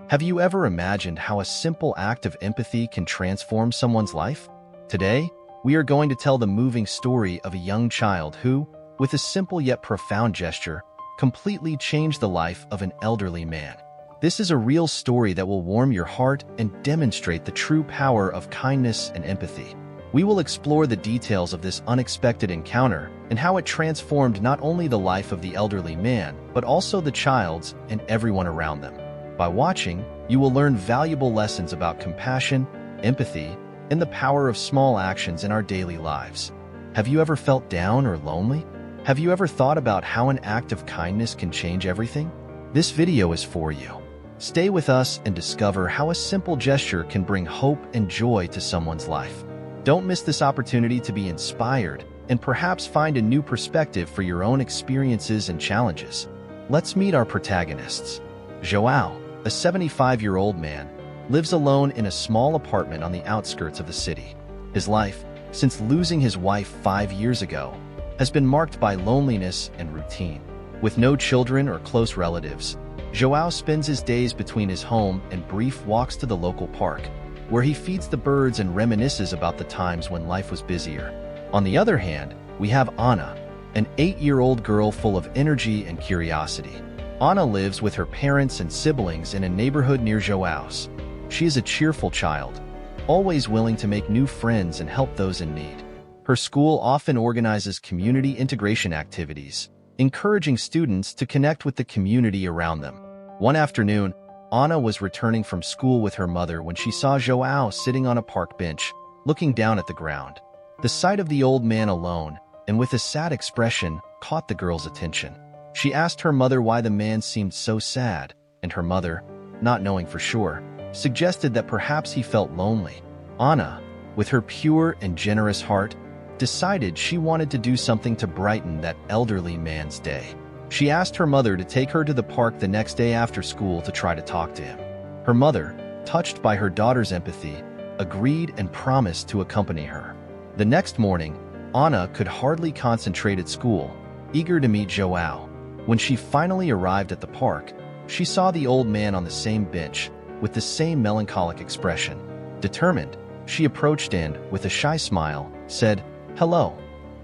Have you ever imagined how a simple act of empathy can transform someone's life? Today, we are going to tell the moving story of a young child who, with a simple yet profound gesture, completely changed the life of an elderly man. This is a real story that will warm your heart and demonstrate the true power of kindness and empathy. We will explore the details of this unexpected encounter and how it transformed not only the life of the elderly man, but also the child's and everyone around them. By watching, you will learn valuable lessons about compassion, empathy, and the power of small actions in our daily lives. Have you ever felt down or lonely? Have you ever thought about how an act of kindness can change everything? This video is for you. Stay with us and discover how a simple gesture can bring hope and joy to someone's life. Don't miss this opportunity to be inspired and perhaps find a new perspective for your own experiences and challenges. Let's meet our protagonists. João, a 75-year-old man, lives alone in a small apartment on the outskirts of the city. His life, since losing his wife 5 years ago, has been marked by loneliness and routine. With no children or close relatives, João spends his days between his home and brief walks to the local park, where he feeds the birds and reminisces about the times when life was busier. On the other hand, we have Ana, an 8-year-old girl full of energy and curiosity. Ana lives with her parents and siblings in a neighborhood near João's. She is a cheerful child, always willing to make new friends and help those in need. Her school often organizes community integration activities, encouraging students to connect with the community around them. One afternoon, Ana was returning from school with her mother when she saw João sitting on a park bench, looking down at the ground. The sight of the old man alone, and with a sad expression, caught the girl's attention. She asked her mother why the man seemed so sad, and her mother, not knowing for sure, suggested that perhaps he felt lonely. Ana, with her pure and generous heart, decided she wanted to do something to brighten that elderly man's day. She asked her mother to take her to the park the next day after school to try to talk to him. Her mother, touched by her daughter's empathy, agreed and promised to accompany her. The next morning, Ana could hardly concentrate at school, eager to meet João. When she finally arrived at the park, she saw the old man on the same bench, with the same melancholic expression. Determined, she approached and, with a shy smile, said, "Hello,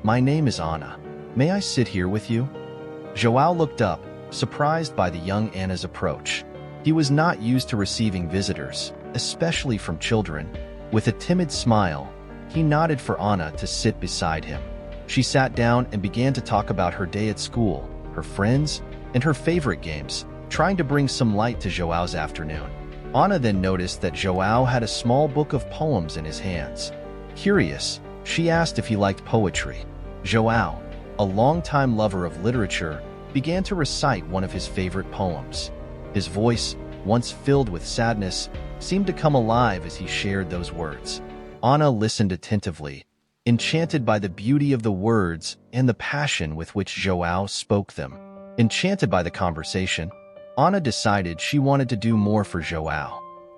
my name is Ana. May I sit here with you?" João looked up, surprised by the young Ana's approach. He was not used to receiving visitors, especially from children. With a timid smile, he nodded for Ana to sit beside him. She sat down and began to talk about her day at school, her friends, and her favorite games, trying to bring some light to João's afternoon. Ana then noticed that João had a small book of poems in his hands. Curious, she asked if he liked poetry. João, a longtime lover of literature, began to recite one of his favorite poems. His voice, once filled with sadness, seemed to come alive as he shared those words. Ana listened attentively, enchanted by the beauty of the words and the passion with which João spoke them. Enchanted by the conversation, Ana decided she wanted to do more for João.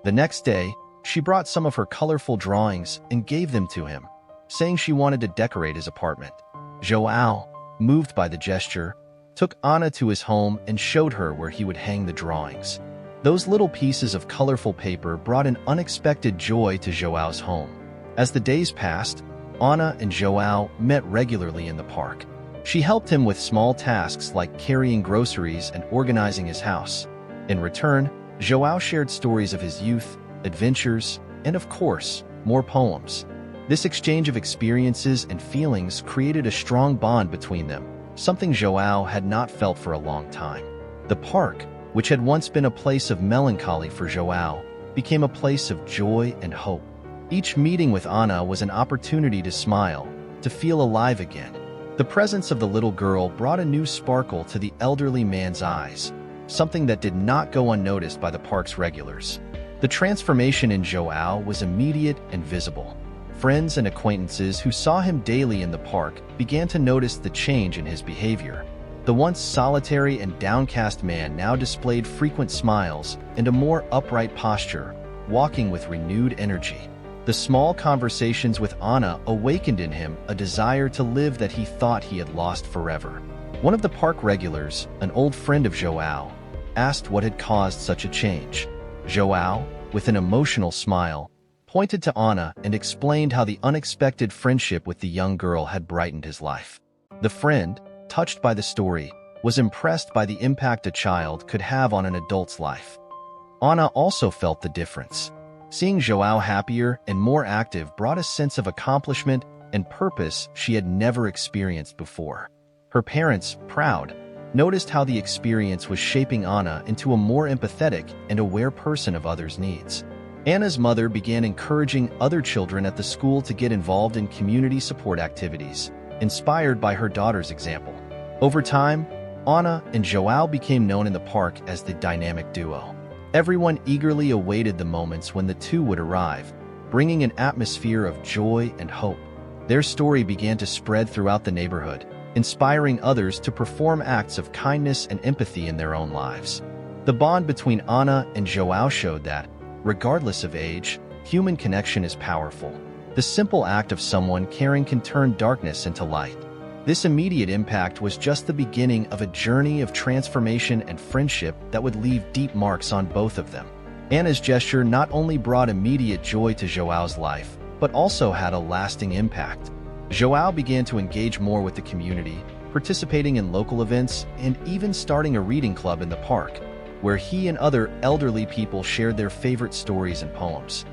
The next day, she brought some of her colorful drawings and gave them to him, saying she wanted to decorate his apartment. João, moved by the gesture, took Ana to his home and showed her where he would hang the drawings. Those little pieces of colorful paper brought an unexpected joy to João's home. As the days passed, Ana and João met regularly in the park. She helped him with small tasks like carrying groceries and organizing his house. In return, João shared stories of his youth, adventures, and of course, more poems. This exchange of experiences and feelings created a strong bond between them, something João had not felt for a long time. The park, which had once been a place of melancholy for João, became a place of joy and hope. Each meeting with Ana was an opportunity to smile, to feel alive again. The presence of the little girl brought a new sparkle to the elderly man's eyes, something that did not go unnoticed by the park's regulars. The transformation in João was immediate and visible. Friends and acquaintances who saw him daily in the park began to notice the change in his behavior. The once solitary and downcast man now displayed frequent smiles and a more upright posture, walking with renewed energy. The small conversations with Ana awakened in him a desire to live that he thought he had lost forever. One of the park regulars, an old friend of João, asked what had caused such a change. Joao, with an emotional smile, pointed to Anna and explained how the unexpected friendship with the young girl had brightened his life. The friend, touched by the story, was impressed by the impact a child could have on an adult's life. Anna also felt the difference. Seeing Joao happier and more active brought a sense of accomplishment and purpose she had never experienced before. Her parents, proud, noticed how the experience was shaping Anna into a more empathetic and aware person of others' needs. Anna's mother began encouraging other children at the school to get involved in community support activities, inspired by her daughter's example. Over time, Anna and Joao became known in the park as the dynamic duo. Everyone eagerly awaited the moments when the two would arrive, bringing an atmosphere of joy and hope. Their story began to spread throughout the neighborhood, inspiring others to perform acts of kindness and empathy in their own lives. The bond between Anna and Joao showed that, regardless of age, human connection is powerful. The simple act of someone caring can turn darkness into light. This immediate impact was just the beginning of a journey of transformation and friendship that would leave deep marks on both of them. Anna's gesture not only brought immediate joy to Joao's life, but also had a lasting impact. Joao began to engage more with the community, participating in local events and even starting a reading club in the park, where he and other elderly people shared their favorite stories and poems.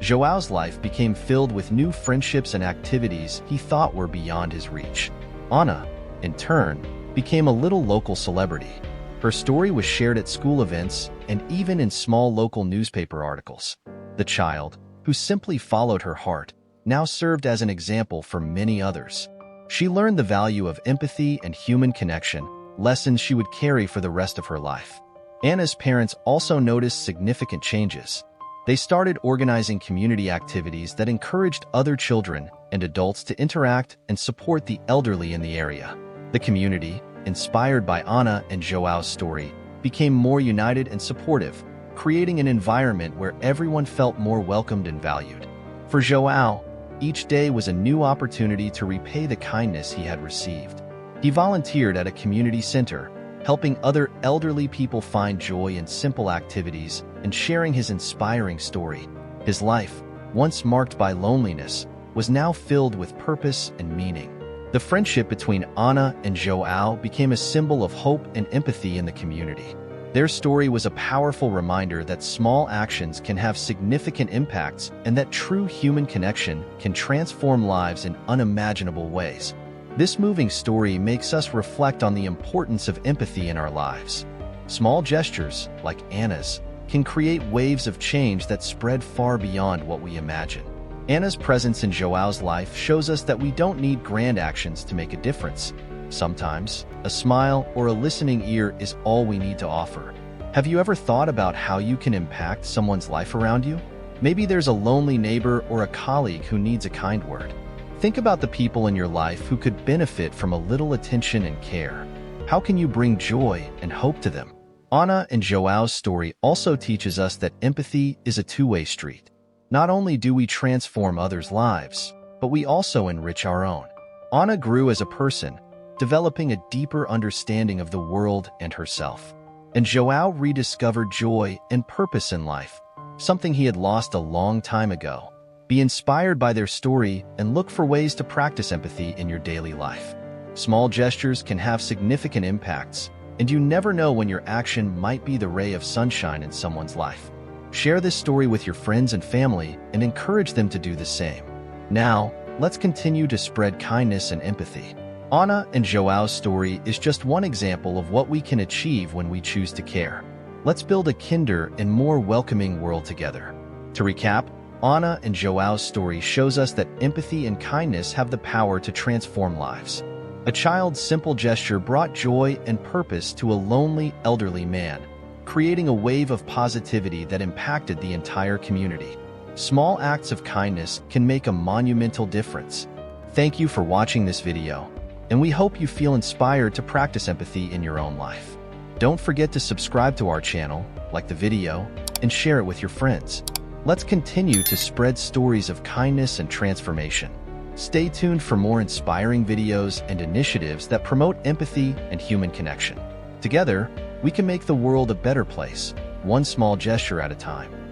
Joao's life became filled with new friendships and activities he thought were beyond his reach. Anna, in turn, became a little local celebrity. Her story was shared at school events and even in small local newspaper articles. The child, who simply followed her heart, now served as an example for many others. She learned the value of empathy and human connection, lessons she would carry for the rest of her life. Anna's parents also noticed significant changes. They started organizing community activities that encouraged other children and adults to interact and support the elderly in the area. The community, inspired by Anna and Joao's story, became more united and supportive, creating an environment where everyone felt more welcomed and valued. For Joao, each day was a new opportunity to repay the kindness he had received. He volunteered at a community center, helping other elderly people find joy in simple activities and sharing his inspiring story. His life, once marked by loneliness, was now filled with purpose and meaning. The friendship between Anna and Joao became a symbol of hope and empathy in the community. Their story was a powerful reminder that small actions can have significant impacts and that true human connection can transform lives in unimaginable ways. This moving story makes us reflect on the importance of empathy in our lives. Small gestures, like Anna's, can create waves of change that spread far beyond what we imagine. Anna's presence in Joao's life shows us that we don't need grand actions to make a difference. Sometimes, a smile or a listening ear is all we need to offer. Have you ever thought about how you can impact someone's life around you? Maybe there's a lonely neighbor or a colleague who needs a kind word. Think about the people in your life who could benefit from a little attention and care. How can you bring joy and hope to them? Anna and Joao's story also teaches us that empathy is a two-way street. Not only do we transform others' lives, but we also enrich our own. Anna grew as a person, developing a deeper understanding of the world and herself. And Joao rediscovered joy and purpose in life, something he had lost a long time ago. Be inspired by their story and look for ways to practice empathy in your daily life. Small gestures can have significant impacts, and you never know when your action might be the ray of sunshine in someone's life. Share this story with your friends and family and encourage them to do the same. Now, let's continue to spread kindness and empathy. Anna and Joao's story is just one example of what we can achieve when we choose to care. Let's build a kinder and more welcoming world together. To recap, Anna and Joao's story shows us that empathy and kindness have the power to transform lives. A child's simple gesture brought joy and purpose to a lonely, elderly man, creating a wave of positivity that impacted the entire community. Small acts of kindness can make a monumental difference. Thank you for watching this video, and we hope you feel inspired to practice empathy in your own life. Don't forget to subscribe to our channel, like the video, and share it with your friends. Let's continue to spread stories of kindness and transformation. Stay tuned for more inspiring videos and initiatives that promote empathy and human connection. Together, we can make the world a better place. one small gesture at a time.